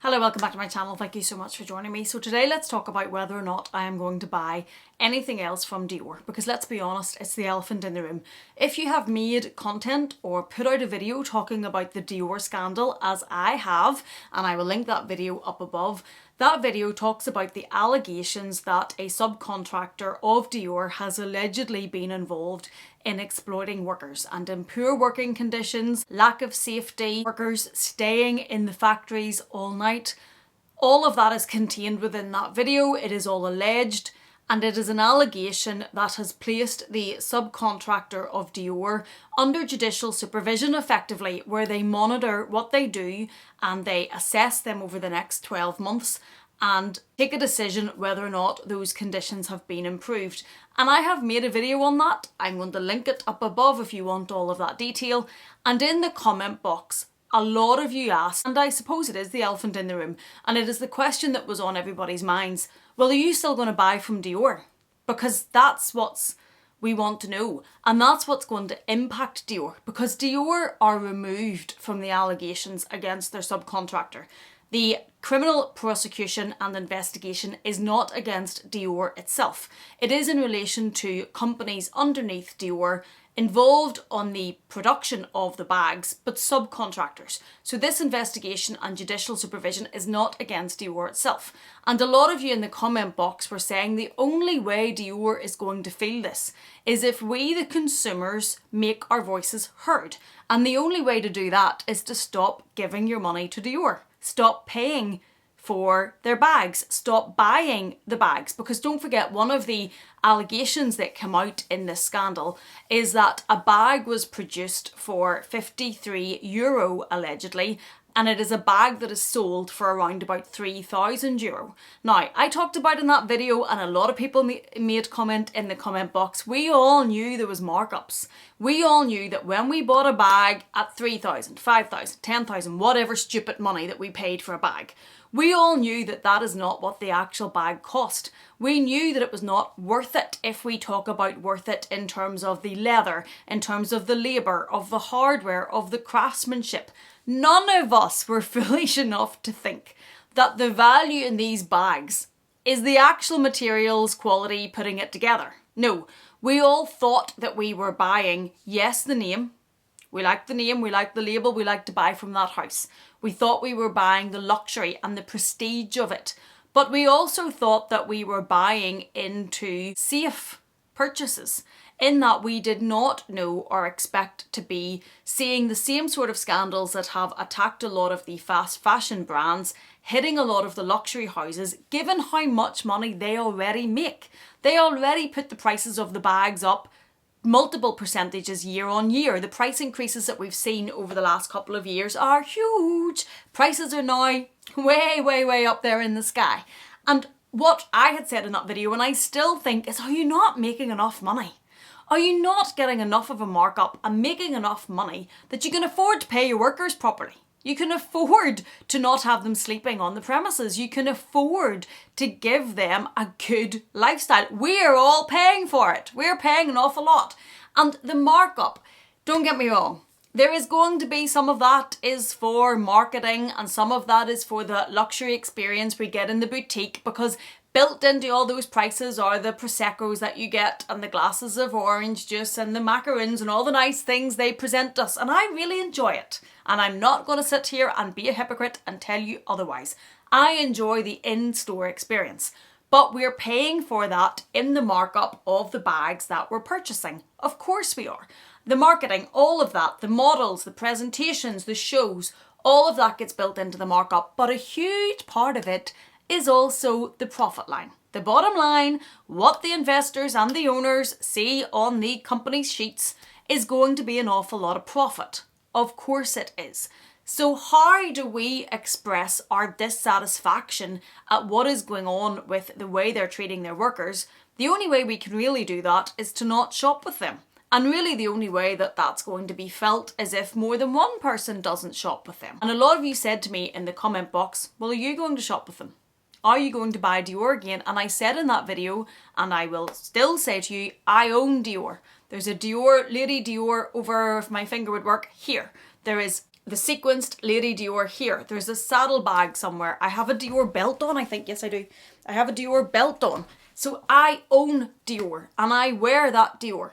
Hello, welcome back to my channel. Thank you so much for joining me. So today let's talk about whether or not I am going to buy anything else from Dior, because let's be honest, it's the elephant in the room. If you have made content or put out a video talking about the Dior scandal, as I have, and I will link that video up above, that video talks about the allegations that a subcontractor of Dior has allegedly been involved in exploiting workers and in poor working conditions, lack of safety, workers staying in the factories all night. All of that is contained within that video. It is all alleged, and it is an allegation that has placed the subcontractor of Dior under judicial supervision effectively, where they monitor what they do and they assess them over the next 12 months and take a decision whether or not those conditions have been improved. And I have made a video on that. I'm going to link it up above if you want all of that detail. And in the comment box, a lot of you asked, and I suppose it is the elephant in the room, and it is the question that was on everybody's minds. Well, are you still going to buy from Dior? Because that's what we want to know. And that's what's going to impact Dior, because Dior are removed from the allegations against their subcontractor. The criminal prosecution and investigation is not against Dior itself. It is in relation to companies underneath Dior involved on the production of the bags, but subcontractors. So this investigation and judicial supervision is not against Dior itself. And a lot of you in the comment box were saying the only way Dior is going to feel this is if we, the consumers, make our voices heard. And the only way to do that is to stop giving your money to Dior. Stop paying for their bags. Stop buying the bags. Because don't forget, one of the allegations that come out in this scandal is that a bag was produced for €53 allegedly, and it is a bag that is sold for around about €3,000. Now, I talked about in that video, and a lot of people made comment in the comment box, we all knew there was markups. We all knew that when we bought a bag at 3,000, 5,000, 10,000, whatever stupid money that we paid for a bag, we all knew that that is not what the actual bag cost. We knew that it was not worth it, if we talk about worth it in terms of the leather, in terms of the labour, of the hardware, of the craftsmanship. None of us were foolish enough to think that the value in these bags is the actual materials, quality, putting it together. No, we all thought that we were buying, yes, the name. We liked the name, we liked the label, we liked to buy from that house. We thought we were buying the luxury and the prestige of it. But we also thought that we were buying into safe purchases, in that we did not know or expect to be seeing the same sort of scandals that have attacked a lot of the fast fashion brands, hitting a lot of the luxury houses, given how much money they already make. They already put the prices of the bags up multiple percentages year on year. The price increases that we've seen over the last couple of years are huge. Prices are now way up there in the sky. And what I had said in that video, and I still think, is, are you not making enough money? Are you not getting enough of a markup and making enough money that you can afford to pay your workers properly? You can afford to not have them sleeping on the premises. You can afford to give them a good lifestyle. We're all paying for it. We're paying an awful lot. And the markup, don't get me wrong, there is going to be some of that is for marketing, and some of that is for the luxury experience we get in the boutique, because built into all those prices are the Prosecco's that you get, and the glasses of orange juice, and the macaroons, and all the nice things they present us. And I really enjoy it. And I'm not going to sit here and be a hypocrite and tell you otherwise. I enjoy the in-store experience. But we're paying for that in the markup of the bags that we're purchasing. Of course we are. The marketing, all of that, the models, the presentations, the shows, all of that gets built into the markup. But a huge part of it is also the profit line. The bottom line, what the investors and the owners see on the company's sheets, is going to be an awful lot of profit. Of course it is. So how do we express our dissatisfaction at what is going on with the way they're treating their workers? The only way we can really do that is to not shop with them. And really the only way that that's going to be felt is if more than one person doesn't shop with them. And a lot of you said to me in the comment box, well, are you going to shop with them? Are you going to buy Dior again? And I said in that video, and I will still say to you, I own Dior. There's a Dior, Lady Dior over, if my finger would work, here. There is the sequenced Lady Dior here. There's a saddle bag somewhere. I have a Dior belt on, I think. Yes, I do. I have a Dior belt on. So I own Dior and I wear that Dior.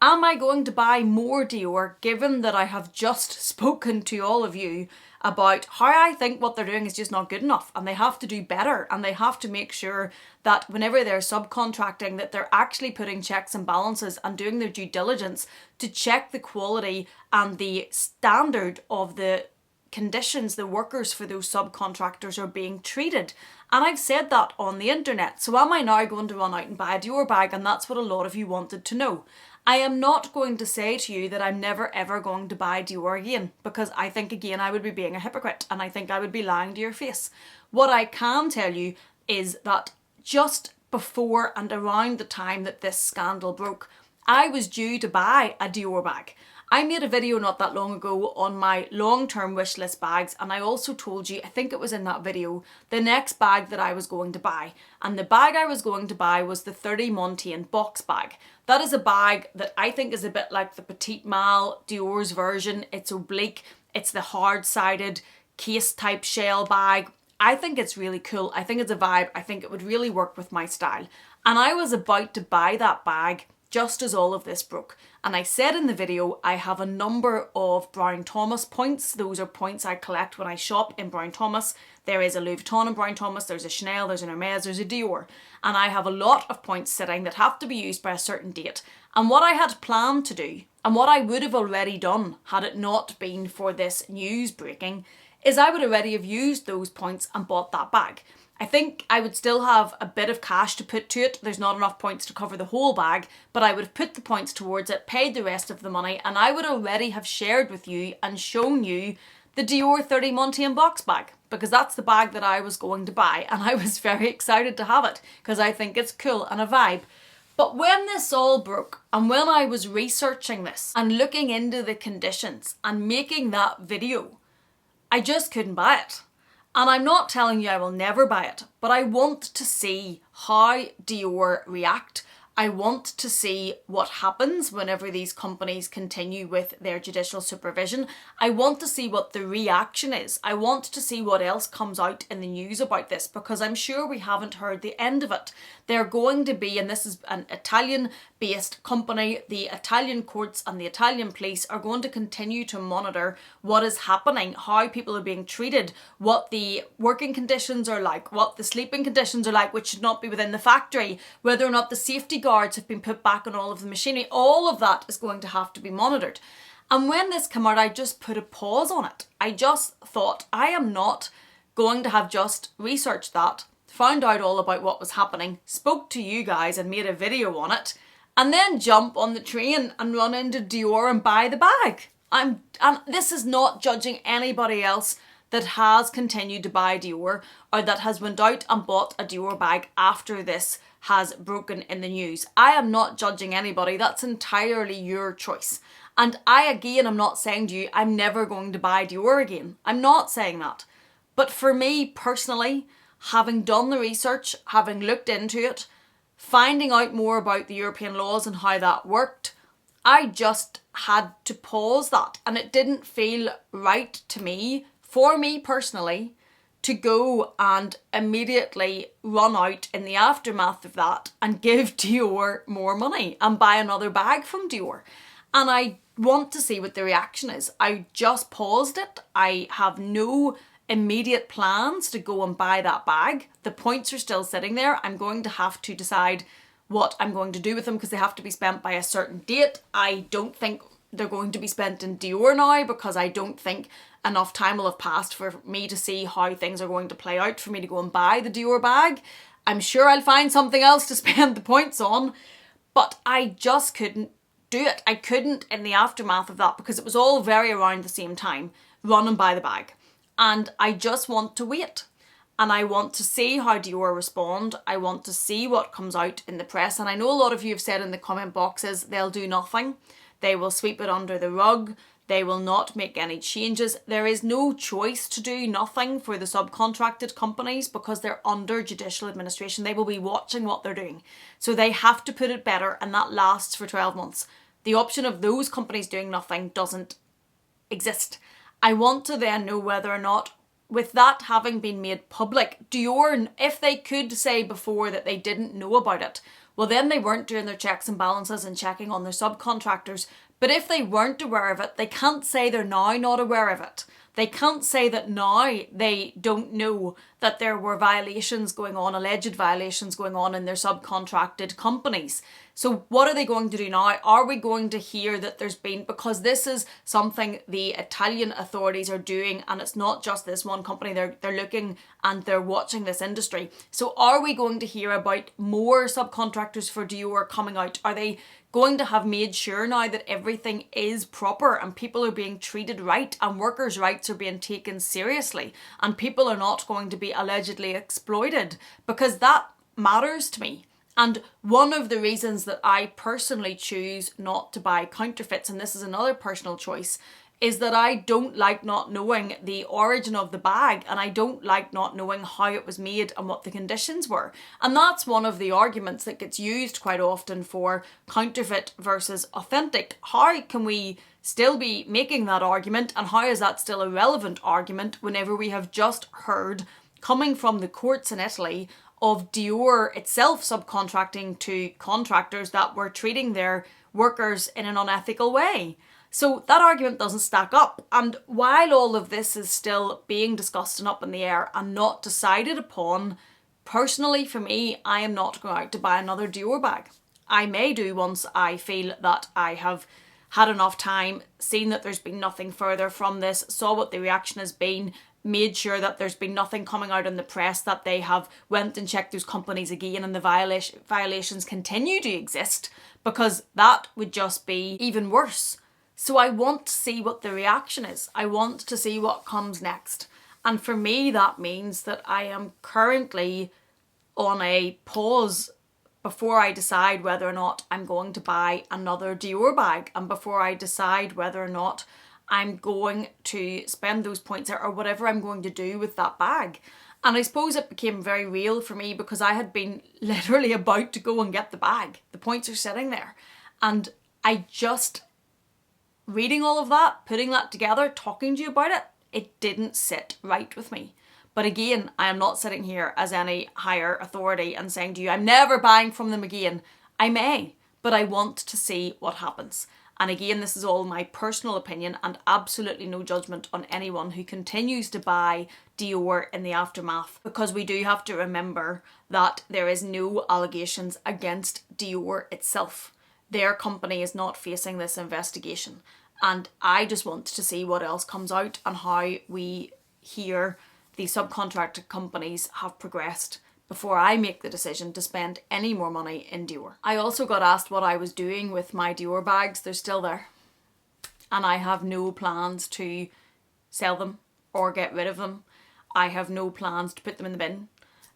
Am I going to buy more Dior given that I have just spoken to all of you about how I think what they're doing is just not good enough and they have to do better and they have to make sure that whenever they're subcontracting that they're actually putting checks and balances and doing their due diligence to check the quality and the standard of the conditions the workers for those subcontractors are being treated. And I've said that on the internet. So am I now going to run out and buy a Dior bag? And that's what a lot of you wanted to know. I am not going to say to you that I'm never ever going to buy Dior again, because I think again I would be being a hypocrite and I think I would be lying to your face. What I can tell you is that just before and around the time that this scandal broke, I was due to buy a Dior bag. I made a video not that long ago on my long-term wish list bags, and I also told you, I think it was in that video, the next bag that I was going to buy. And the bag I was going to buy was the 30 Montaigne box bag. That is a bag that I think is a bit like the Petite Mal Dior's version. It's oblique, it's the hard-sided case type shell bag. I think it's really cool. I think it's a vibe. I think it would really work with my style. And I was about to buy that bag just as all of this broke. And I said in the video, I have a number of Brown Thomas points. Those are points I collect when I shop in Brown Thomas. There is a Louis Vuitton in Brown Thomas, there's a Chanel, there's an Hermes, there's a Dior. And I have a lot of points sitting that have to be used by a certain date. And what I had planned to do, and what I would have already done had it not been for this news breaking, is I would already have used those points and bought that bag. I think I would still have a bit of cash to put to it. There's not enough points to cover the whole bag, but I would have put the points towards it, paid the rest of the money, and I would already have shared with you and shown you the Dior 30 Montaigne box bag, because that's the bag that I was going to buy, and I was very excited to have it because I think it's cool and a vibe. But when this all broke, and when I was researching this and looking into the conditions and making that video, I just couldn't buy it. And I'm not telling you I will never buy it, but I want to see how Dior react. I want to see what happens whenever these companies continue with their judicial supervision. I want to see what the reaction is. I want to see what else comes out in the news about this, because I'm sure we haven't heard the end of it. They're going to be, and this is an Italian-based company, the Italian courts and the Italian police are going to continue to monitor what is happening, how people are being treated, what the working conditions are like, what the sleeping conditions are like, which should not be within the factory, whether or not the safety guards have been put back on all of the machinery. All of that is going to have to be monitored. And when this came out, I just put a pause on it. I just thought, I am not going to have just researched that, found out all about what was happening, spoke to you guys and made a video on it, and then jump on the train and run into Dior and buy the bag. And this is not judging anybody else that has continued to buy Dior or that has went out and bought a Dior bag after this has broken in the news. I am not judging anybody. That's entirely your choice. And I, again, am not saying to you, I'm never going to buy Dior again. I'm not saying that. But for me personally, having done the research, having looked into it, finding out more about the European laws and how that worked, I just had to pause that. And it didn't feel right to me, for me personally, to go and immediately run out in the aftermath of that and give Dior more money and buy another bag from Dior. And I want to see what the reaction is. I just paused it. I have no immediate plans to go and buy that bag. The points are still sitting there. I'm going to have to decide what I'm going to do with them because they have to be spent by a certain date. I don't think they're going to be spent in Dior now because I don't think enough time will have passed for me to see how things are going to play out for me to go and buy the Dior bag. I'm sure I'll find something else to spend the points on, but I just couldn't do it. I couldn't in the aftermath of that because it was all very around the same time, run and buy the bag. And I just want to wait. And I want to see how Dior respond. I want to see what comes out in the press. And I know a lot of you have said in the comment boxes, they'll do nothing. They will sweep it under the rug. They will not make any changes. There is no choice to do nothing for the subcontracted companies because they're under judicial administration. They will be watching what they're doing. So they have to put it better, and that lasts for 12 months. The option of those companies doing nothing doesn't exist. I want to then know whether or not, with that having been made public, Dior, if they could say before that they didn't know about it, well then they weren't doing their checks and balances and checking on their subcontractors. But if they weren't aware of it, they can't say they're now not aware of it. They can't say that now they don't know that there were violations going on, alleged violations going on in their subcontracted companies. So what are they going to do now? Are we going to hear that there's been, because this is something the Italian authorities are doing, and it's not just this one company, they're looking and they're watching this industry. So are we going to hear about more subcontractors for Dior coming out? Are they going to have made sure now that everything is proper and people are being treated right and workers' rights are being taken seriously and people are not going to be allegedly exploited? Because that matters to me. And one of the reasons that I personally choose not to buy counterfeits, and this is another personal choice, is that I don't like not knowing the origin of the bag, and I don't like not knowing how it was made and what the conditions were. And that's one of the arguments that gets used quite often for counterfeit versus authentic. How can we still be making that argument, and how is that still a relevant argument whenever we have just heard, coming from the courts in Italy, of Dior itself subcontracting to contractors that were treating their workers in an unethical way? So that argument doesn't stack up. And while all of this is still being discussed and up in the air and not decided upon, personally for me, I am not going out to buy another Dior bag. I may do once I feel that I have had enough time, seen that there's been nothing further from this, saw what the reaction has been, made sure that there's been nothing coming out in the press that they have went and checked those companies again and the violations continue to exist, because that would just be even worse. So I want to see what the reaction is. I want to see what comes next. And for me, that means that I am currently on a pause before I decide whether or not I'm going to buy another Dior bag, and before I decide whether or not I'm going to spend those points or whatever I'm going to do with that bag. And I suppose it became very real for me because I had been literally about to go and get the bag. The points are sitting there. And I just, reading all of that, putting that together, talking to you about it, it didn't sit right with me. But again, I am not sitting here as any higher authority and saying to you, I'm never buying from them again. I may, but I want to see what happens. And again, this is all my personal opinion and absolutely no judgment on anyone who continues to buy Dior in the aftermath, because we do have to remember that there is no allegations against Dior itself. Their company is not facing this investigation. And I just want to see what else comes out and how we hear the subcontracted companies have progressed before I make the decision to spend any more money in Dior. I also got asked what I was doing with my Dior bags. They're still there. And I have no plans to sell them or get rid of them. I have no plans to put them in the bin.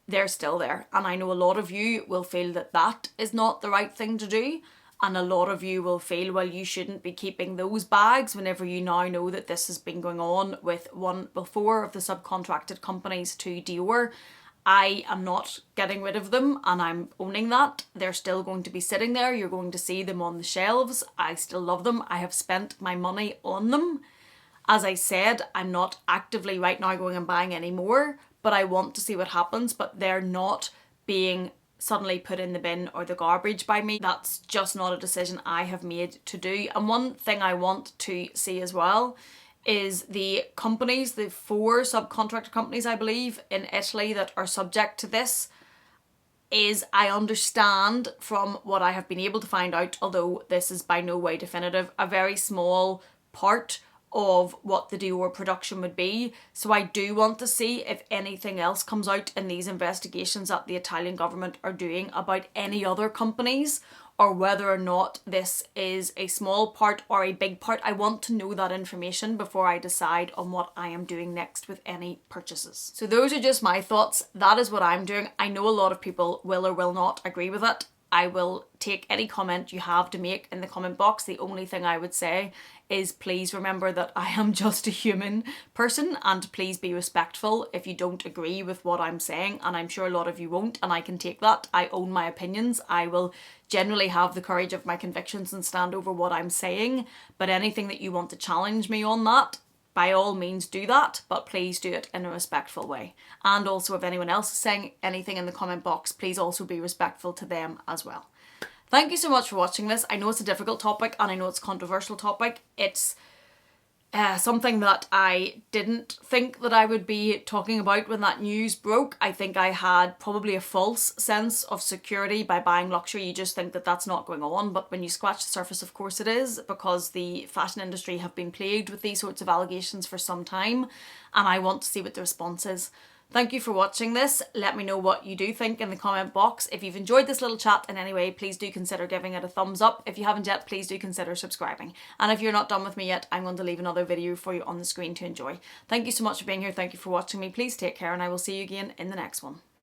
They're still there. And I know a lot of you will feel that that is not the right thing to do. And a lot of you will feel, well, you shouldn't be keeping those bags whenever you now know that this has been going on with four of the subcontracted companies to Dior. I am not getting rid of them, and I'm owning that. They're still going to be sitting there. You're going to see them on the shelves. I still love them. I have spent my money on them. As I said, I'm not actively right now going and buying any more, but I want to see what happens. But they're not being suddenly put in the bin or the garbage by me. That's just not a decision I have made to do. And one thing I want to see as well is the companies, the 4 subcontractor companies, I believe, in Italy that are subject to this, is, I understand from what I have been able to find out, although this is by no way definitive, a very small part of what the Dior production would be. So I do want to see if anything else comes out in these investigations that the Italian government are doing about any other companies, or whether or not this is a small part or a big part. I want to know that information before I decide on what I am doing next with any purchases. So those are just my thoughts. That is what I'm doing. I know a lot of people will or will not agree with it. I will take any comment you have to make in the comment box. The only thing I would say is please remember that I am just a human person, and please be respectful if you don't agree with what I'm saying, and I'm sure a lot of you won't, and I can take that. I own my opinions. I will generally have the courage of my convictions and stand over what I'm saying, but anything that you want to challenge me on that, by all means do that, but please do it in a respectful way. And also, if anyone else is saying anything in the comment box, please also be respectful to them as well. Thank you so much for watching this. I know it's a difficult topic and I know it's a controversial topic. It's something that I didn't think that I would be talking about when that news broke. I think I had probably a false sense of security by buying luxury. You just think that that's not going on, but when you scratch the surface, of course it is, because the fashion industry have been plagued with these sorts of allegations for some time, and I want to see what the response is. Thank you for watching this. Let me know what you do think in the comment box. If you've enjoyed this little chat in any way, please do consider giving it a thumbs up. If you haven't yet, please do consider subscribing. And if you're not done with me yet, I'm going to leave another video for you on the screen to enjoy. Thank you so much for being here. Thank you for watching me. Please take care, and I will see you again in the next one.